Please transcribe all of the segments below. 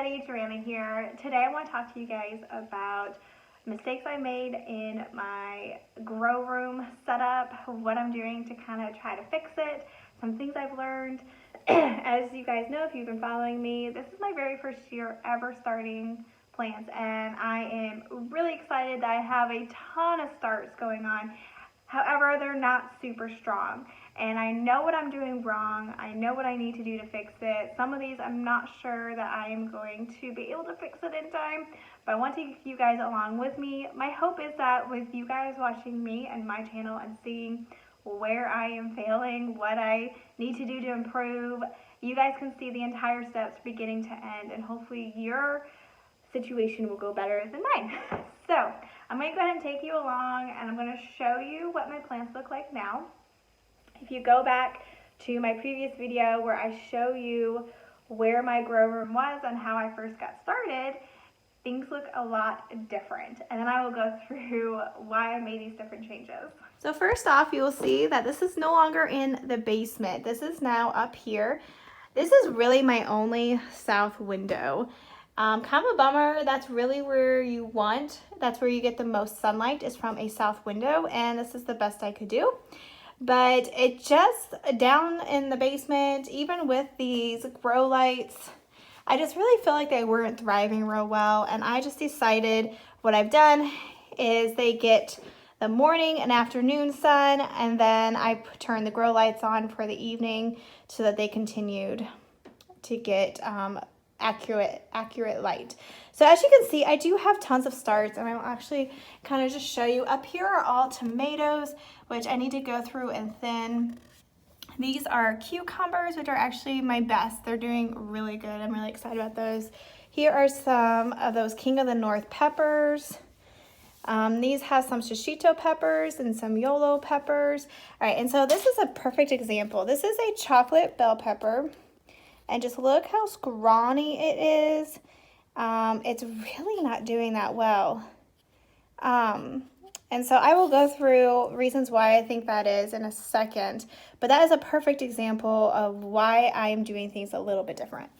everybody, Joanna here. Today I want to talk to you guys about mistakes I made in my grow room setup, what I'm doing to kind of try to fix it, some things I've learned. As you guys know, if you've been following me, this is my very first year ever starting plants, and I am really excited that I have a ton of starts going on. However, they're not super strong, and I know what I'm doing wrong. I know what I need to do to fix it. Some of these I'm not sure that I am going to be able to fix it in time, but I want to take you guys along with me. My hope is that with you guys watching me and my channel and seeing where I am failing, what I need to do to improve, you guys can see the entire steps beginning to end, and hopefully your situation will go better than mine. So I'm going to go ahead and take you along, and I'm going to show you what my plants look like now. If you go back to my previous video where I show you where my grow room was and how I first got started, things look a lot different. And then I will go through why I made these different changes. So first off, you will see that this is no longer in the basement. This is now up here. This is really my only south window. Kind of a bummer. That's really where you want. That's where you get the most sunlight, is from a south window, and this is the best I could do. But it just, down in the basement, even with these grow lights, I just really feel like they weren't thriving real well, and I just decided what I've done is they get the morning and afternoon sun, and then I turn the grow lights on for the evening so that they continued to get accurate light. So as you can see, I do have tons of starts, and I'll actually kind of just show you. Up here are all tomatoes, which I need to go through and thin. These are cucumbers, which are actually my best. They're doing really good. I'm really excited about those. Here are some of those King of the North peppers. These have some shishito peppers and some yellow peppers. All right, and so this is a perfect example. This is a chocolate bell pepper, and just look how scrawny it is. It's really not doing that well. And so I will go through reasons why I think that is in a second, but that is a perfect example of why I am doing things a little bit different.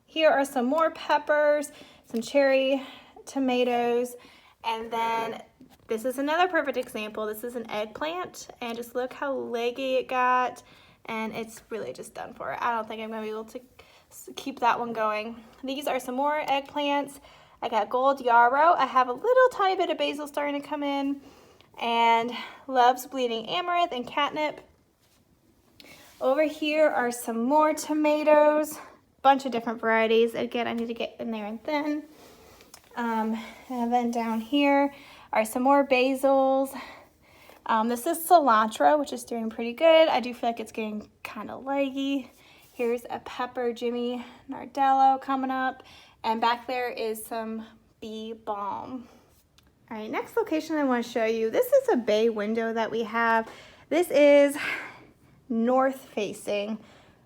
Here are some more peppers, some cherry tomatoes, and then this is another perfect example. This is an eggplant, and just look how leggy it got, and it's really just done for it. I don't think I'm gonna be able to keep that one going. These are some more eggplants. I got gold yarrow. I have a little tiny bit of basil starting to come in, and loves bleeding amaranth and catnip. Over here are some more tomatoes, bunch of different varieties. Again, I need to get in there and thin. And then down here are some more basils. This is cilantro, which is doing pretty good. I do feel like it's getting kind of leggy. Here's a pepper Jimmy Nardello coming up. And back there is some bee balm. All right, next location I want to show you. This is a bay window that we have. This is north facing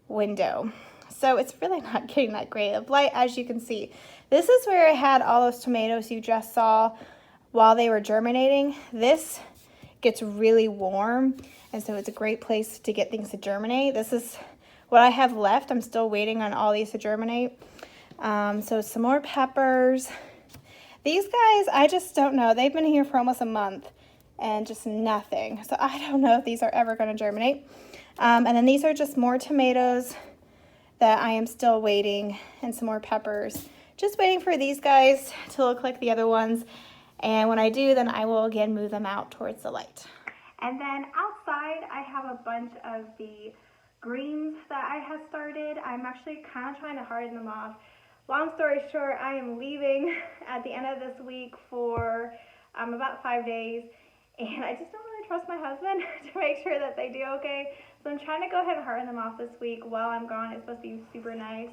window. So it's really not getting that great of light, as you can see. This is where I had all those tomatoes you just saw while they were germinating. This gets really warm, and so it's a great place to get things to germinate. This is what I have left. I'm still waiting on all these to germinate. So some more peppers. These guys, I just don't know. They've been here for almost a month and just nothing. So I don't know if these are ever going to germinate. And then these are just more tomatoes that I am still waiting, and some more peppers. Just waiting for these guys to look like the other ones. And when I do, then I will again move them out towards the light. And then outside, I have a bunch of the greens that I have started. I'm actually kind of trying to harden them off. Long story short, I am leaving at the end of this week for about 5 days, and I just don't really trust my husband to make sure that they do okay. So I'm trying to go ahead and harden them off this week while I'm gone. It's supposed to be super nice.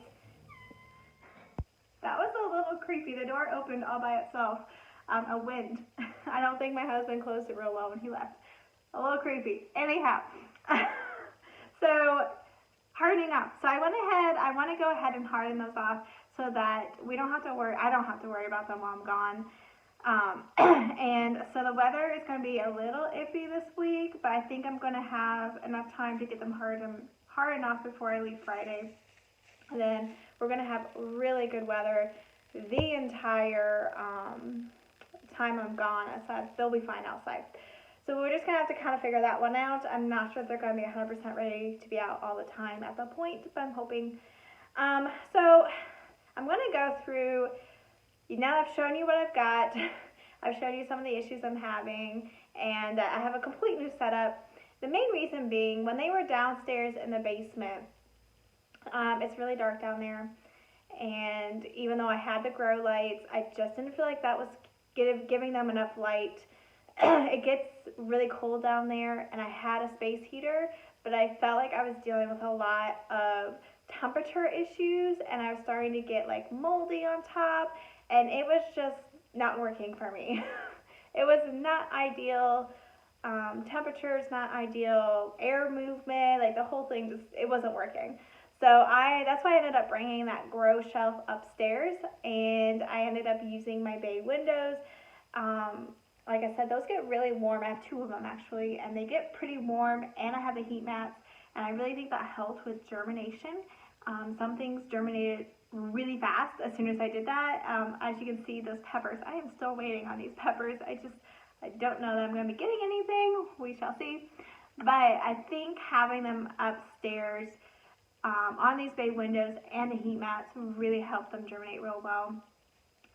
That was a little creepy. The door opened all by itself. A wind. I don't think my husband closed it real well when he left. A little creepy. Anyhow, so hardening up. So I want to go ahead and harden those off so that we don't have to worry. I don't have to worry about them while I'm gone. And so the weather is going to be a little iffy this week, but I think I'm going to have enough time to get them hardened off before I leave Friday. And then we're going to have really good weather the entire time I'm gone, so they'll be fine outside. So we're just going to have to kind of figure that one out. I'm not sure if they're going to be 100% ready to be out all the time at the point, but I'm hoping. So I'm going to go through, now I've shown you what I've got. I've shown you some of the issues I'm having, and I have a complete new setup. The main reason being, when they were downstairs in the basement, it's really dark down there, and even though I had the grow lights, I just didn't feel like that was giving them enough light. It gets really cold down there, and I had a space heater, but I felt like I was dealing with a lot of temperature issues, and I was starting to get like moldy on top, and it was just not working for me. It was not ideal. Temperatures not ideal, air movement, like the whole thing just, it wasn't working. So that's why I ended up bringing that grow shelf upstairs, and I ended up using my bay windows. Like I said, those get really warm. I have 2 of them actually, and they get pretty warm, and I have the heat mats, and I really think that helped with germination. Some things germinated really fast as soon as I did that. As you can see, those peppers, I am still waiting on these peppers. I don't know that I'm going to be getting anything. We shall see. But I think having them upstairs on these bay windows and the heat mats really helped them germinate real well.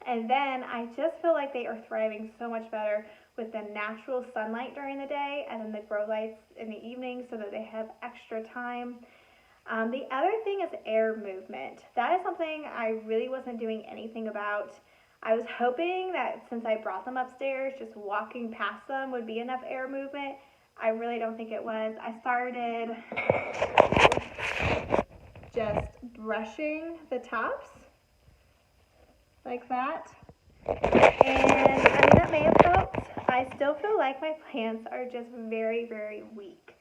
And then I just feel like they are thriving so much better with the natural sunlight during the day and then the grow lights in the evening, so that they have extra time. The other thing is air movement. That is something I really wasn't doing anything about. I was hoping that since I brought them upstairs, just walking past them would be enough air movement. I really don't think it was. I started just brushing the tops like that, and I mean, that may have helped. I still feel like my plants are just very, very weak,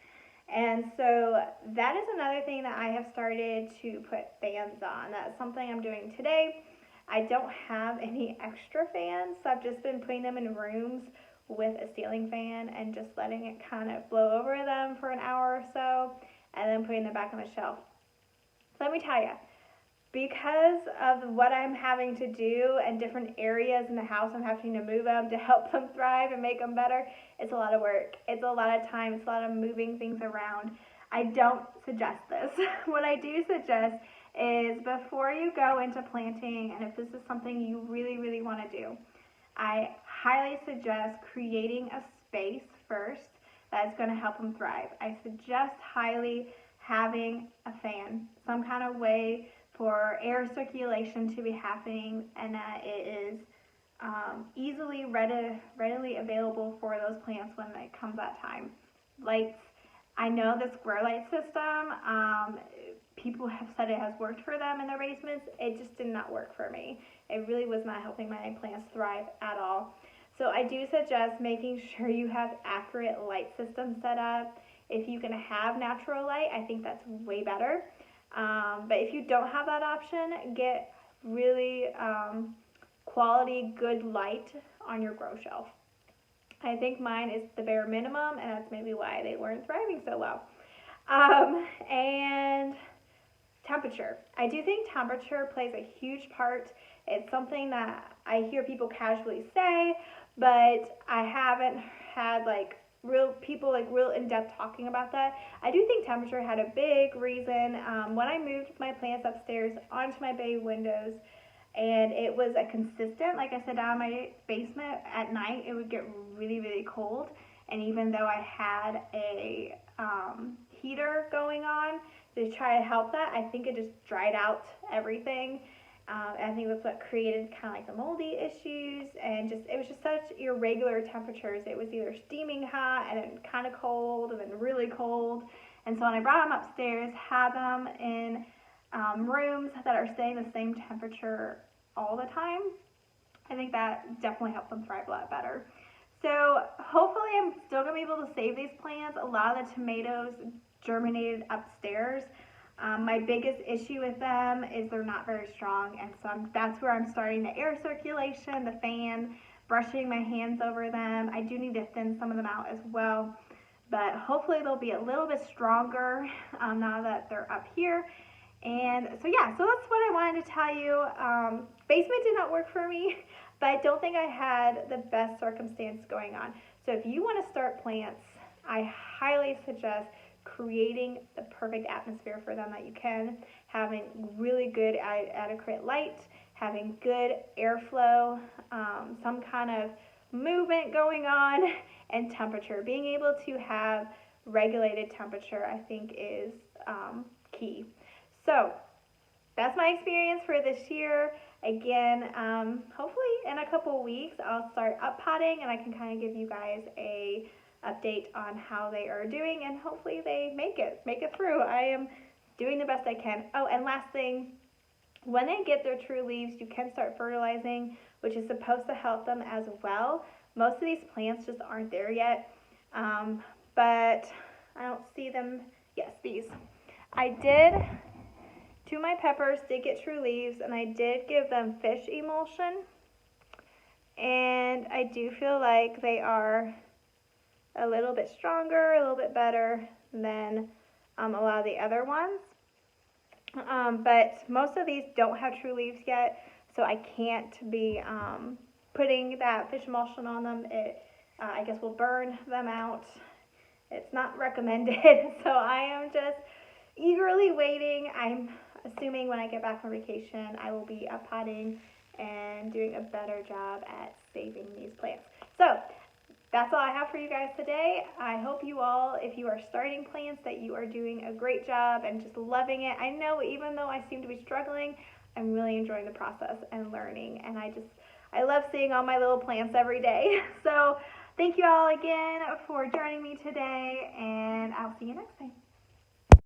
and so that is another thing that I have started to put fans on. That's something I'm doing today. I don't have any extra fans, so I've just been putting them in rooms with a ceiling fan and just letting it kind of blow over them for an hour or so, and then putting them back on the shelf. Let me tell you, because of what I'm having to do and different areas in the house I'm having to move them to help them thrive and make them better, it's a lot of work. It's a lot of time. It's a lot of moving things around. I don't suggest this. What I do suggest is, before you go into planting, and if this is something you really, really want to do, I highly suggest creating a space first that's going to help them thrive. I suggest highly having a fan, some kind of way for air circulation to be happening, and that it is readily available for those plants when it comes that time. Lights, I know this grow light system, people have said it has worked for them in their basements. It just did not work for me. It really was not helping my plants thrive at all. So I do suggest making sure you have accurate light systems set up. If you can have natural light, I think that's way better. But if you don't have that option, get really quality, good light on your grow shelf. I think mine is the bare minimum, and that's maybe why they weren't thriving so well. And temperature. I do think temperature plays a huge part. It's something that I hear people casually say, but I haven't had real in-depth talking about that. I do think temperature had a big reason. When I moved my plants upstairs onto my bay windows, and it was a consistent, like I said, down in my basement at night, it would get really, really cold. And even though I had a heater going on to try to help that, I think it just dried out everything. I think that's what created kind of like the moldy issues, and it was just such irregular temperatures. It was either steaming hot and then kind of cold and then really cold. And so when I brought them upstairs, had them in rooms that are staying the same temperature all the time, I think that definitely helped them thrive a lot better. So hopefully I'm still going to be able to save these plants. A lot of the tomatoes germinated upstairs. My biggest issue with them is they're not very strong, and so that's where I'm starting the air circulation, the fan, brushing my hands over them. I do need to thin some of them out as well, but hopefully they'll be a little bit stronger now that they're up here. And so yeah, so that's what I wanted to tell you. Basement did not work for me, but I don't think I had the best circumstance going on. So if you want to start plants, I highly suggest creating the perfect atmosphere for them that you can, having really good adequate light, having good airflow, some kind of movement going on, and temperature. Being able to have regulated temperature, I think, is key. So that's my experience for this year. Again, hopefully in a couple weeks I'll start up potting and I can kind of give you guys a update on how they are doing, and hopefully they make it through. I am doing the best I can. Oh, and last thing, when they get their true leaves, you can start fertilizing, which is supposed to help them as well. Most of these plants just aren't there yet, but I don't see them. Yes, these. Two of my peppers did get true leaves, and I did give them fish emulsion, and I do feel like they are a little bit stronger, a little bit better than a lot of the other ones. But most of these don't have true leaves yet, so I can't be putting that fish emulsion on them. It, I guess, will burn them out. It's not recommended, so I am just eagerly waiting. I'm assuming when I get back from vacation, I will be up potting and doing a better job at saving these plants. So that's all I have for you guys today. I hope you all, if you are starting plants, that you are doing a great job and just loving it. I know even though I seem to be struggling, I'm really enjoying the process and learning, and I love seeing all my little plants every day. So thank you all again for joining me today, and I'll see you next time.